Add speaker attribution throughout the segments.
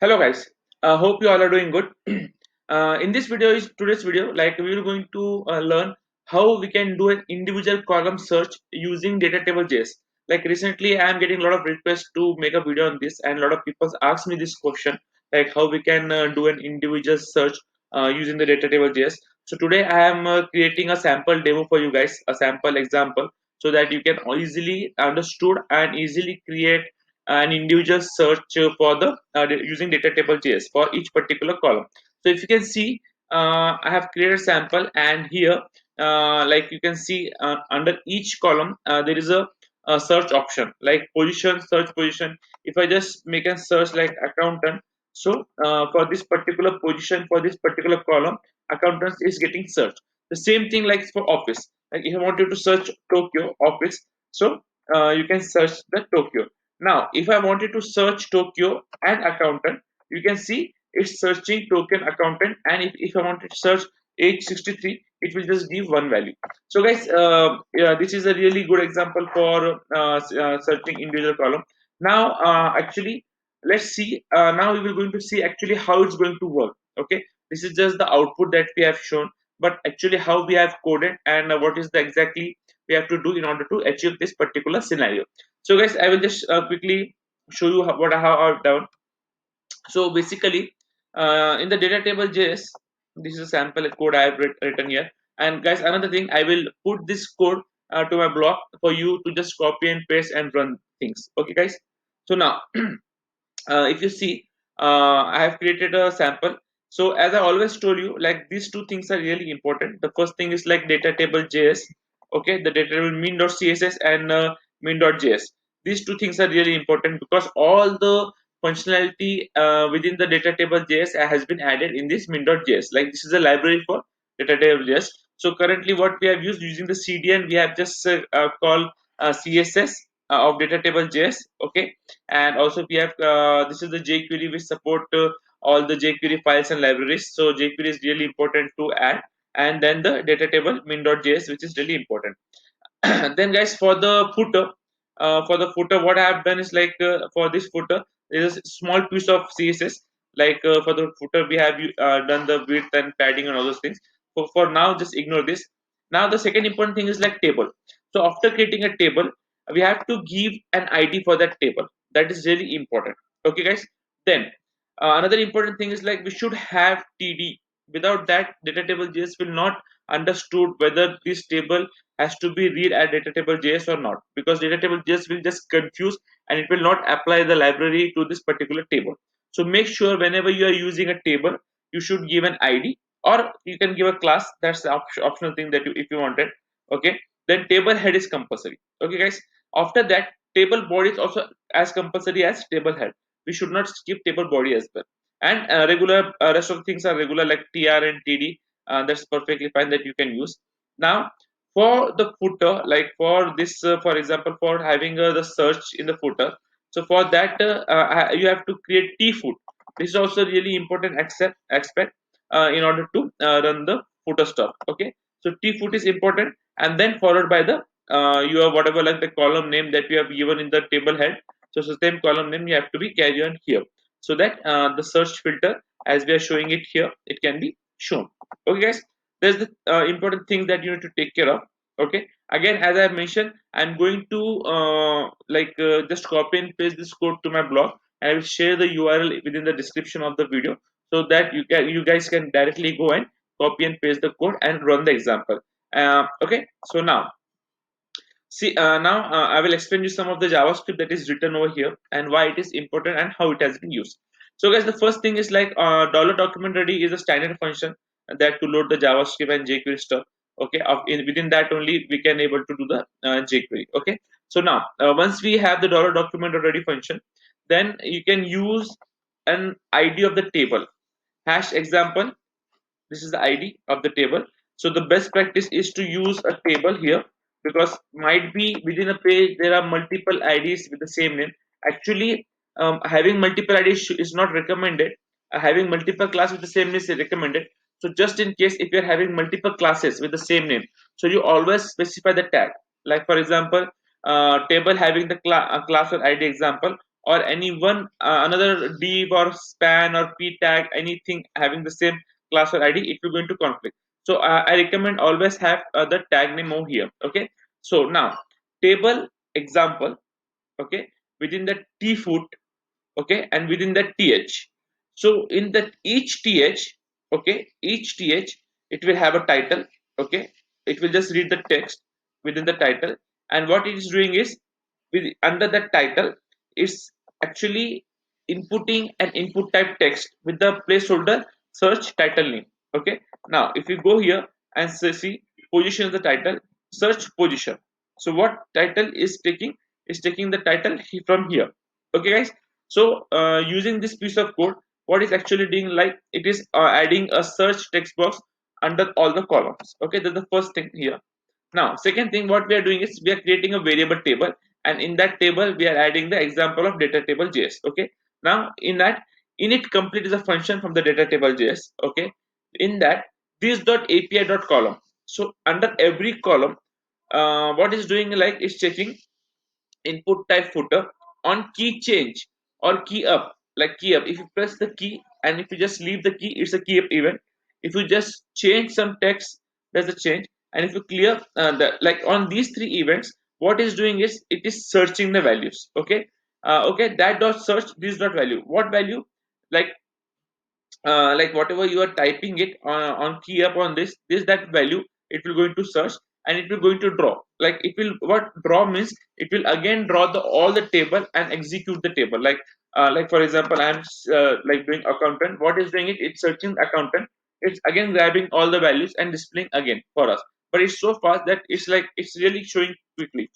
Speaker 1: Hello guys, hope you all are doing good. In this video is today's video, like we are going to learn how we can do an individual column search using data table JS. Like recently, I am getting a lot of requests to make a video on this, and a lot of people ask me this question, like how we can do an individual search using the data table JS. So today I am creating a sample demo for you guys, a sample example, so that you can easily understood and easily create an individual search for the using data table JS for each particular column. So if you can see, I have created a sample, and here, like you can see, under each column there is a search option like position, search position. If I just make a search like accountant, so for this particular position for this particular column, accountants is getting searched. The same thing like for office. Like if I wanted to search Tokyo office, so you can search the Tokyo. Now, if I wanted to search Tokyo and accountant, you can see it's searching token accountant. And if I wanted to search age 63, it will just give one value. So, guys, yeah, this is a really good example for searching individual column. Now, actually, let's see. Now we will going to see actually how it's going to work. Okay, this is just the output that we have shown, but actually how we have coded and what is the exactly we have to do in order to achieve this particular scenario. So guys, I will just quickly show you what I have done. So basically, in the data table JS, this is a sample code I have written here. And guys, another thing, I will put this code to my blog for you to just copy and paste and run things. Okay, guys. So now, if you see, I have created a sample. So as I always told you, like these two things are really important. The first thing is like data table JS. Okay, the data table min.css and min.js. These two things are really important because all the functionality within the data table JS has been added in this min.js. Like this is a library for data table JS. So currently, what we have used using the CDN, we have just called CSS of data table JS. Okay, and also we have this is the jQuery which support all the jQuery files and libraries. So jQuery is really important to add, and then the data table min.js, which is really important. Then guys, for the footer, what I have done is like for this footer there is a small piece of CSS. Like for the footer we have done the width and padding and all those things. For now, just ignore this. Now the second important thing is like table. So after creating a table, we have to give an ID for that table. That is really important. Okay, guys. Then another important thing is like we should have TD. Without that, data table JS will not understood whether this table has to be read at data table JS or not, because data table JS will just confuse and it will not apply the library to this particular table. So make sure whenever you are using a table, you should give an ID, or you can give a class. That's the optional thing that you, if you wanted. Okay, then table head is compulsory. Okay, guys. After that, table body is also as compulsory as table head. We should not skip table body as well. And regular rest of the things are regular like TR and TD. That's perfectly fine that you can use. Now for the footer, like for this for example, for having the search in the footer, so for that you have to create tfoot. This is also really important aspect in order to run the footer stuff. Okay, so tfoot is important, and then followed by the your whatever like the column name that you have given in the table head. So same column name you have to be carry on here, so that the search filter, as we are showing it here, it can be shown. Okay, guys, there's the important thing that you need to take care of. Okay, again, as I mentioned, I'm going to just copy and paste this code to my blog, and I will share the URL within the description of the video, so that you guys can directly go and copy and paste the code and run the example. Okay, so now see, now I will explain you some of the JavaScript that is written over here and why it is important and how it has been used. So guys, the first thing is like $document ready is a standard function that to load the JavaScript and jQuery stuff. Okay, within that only we can able to do the jQuery. Okay, so now once we have the $document ready function, then you can use an ID of the table hash example. This is the ID of the table. So the best practice is to use a table here, because might be within a page there are multiple IDs with the same name. Actually, having multiple IDs is not recommended. Having multiple classes with the same name is recommended. So just in case if you're having multiple classes with the same name, so you always specify the tag. Like for example, table having the class or ID example, or any one another div or span or p tag, anything having the same class or id, it will going to conflict. So I recommend always have the tag name over here. Okay, so now table example, okay, within the t foot, okay, and within the th. So in that each th, okay, each th, it will have a title. Okay, it will just read the text within the title, and what it is doing is, with under that title, it's actually inputting an input type text with the placeholder search title name. Okay, now if you go here and see position of the title, search position. So what title is taking the title from here. Okay guys, so using this piece of code, what is actually doing, like it is adding a search text box under all the columns. Okay, that's the first thing here. Now second thing what we are doing is we are creating a variable table, and in that table we are adding the example of data table js. Okay, now in that init complete is a function from the data table js. Okay, in that this dot api dot column, so under every column, what is doing, like it's checking input type footer on key change or key up. Like key up, if you press the key and if you just leave the key, it's a key up event. If you just change some text, there's a change. And if you clear the, like on these three events, what is doing is it is searching the values. Okay, okay, that dot search this dot value, what value, like like whatever you are typing it on key up on this that value, it will going to search, and it will going to draw. Like it will, what draw means, it will again draw the all the table and execute the table. Like for example, I'm like doing accountant, what is doing it, it's searching accountant, it's again grabbing all the values and displaying again for us. But it's so fast that it's like it's really showing quickly.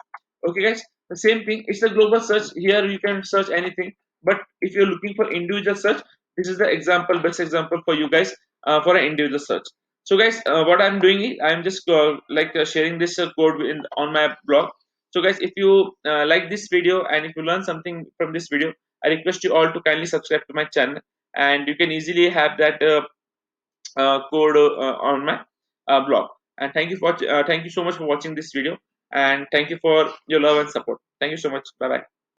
Speaker 1: Okay guys, the same thing, it's a global search. Here you can search anything, but if you're looking for individual search, this is the example, best example for you guys, for an individual search. So guys, what I'm doing is I'm just sharing this code on my blog. So guys, if you like this video and if you learn something from this video, I request you all to kindly subscribe to my channel, and you can easily have that code on my blog. And thank you so much for watching this video, and thank you for your love and support. Thank you so much. Bye bye.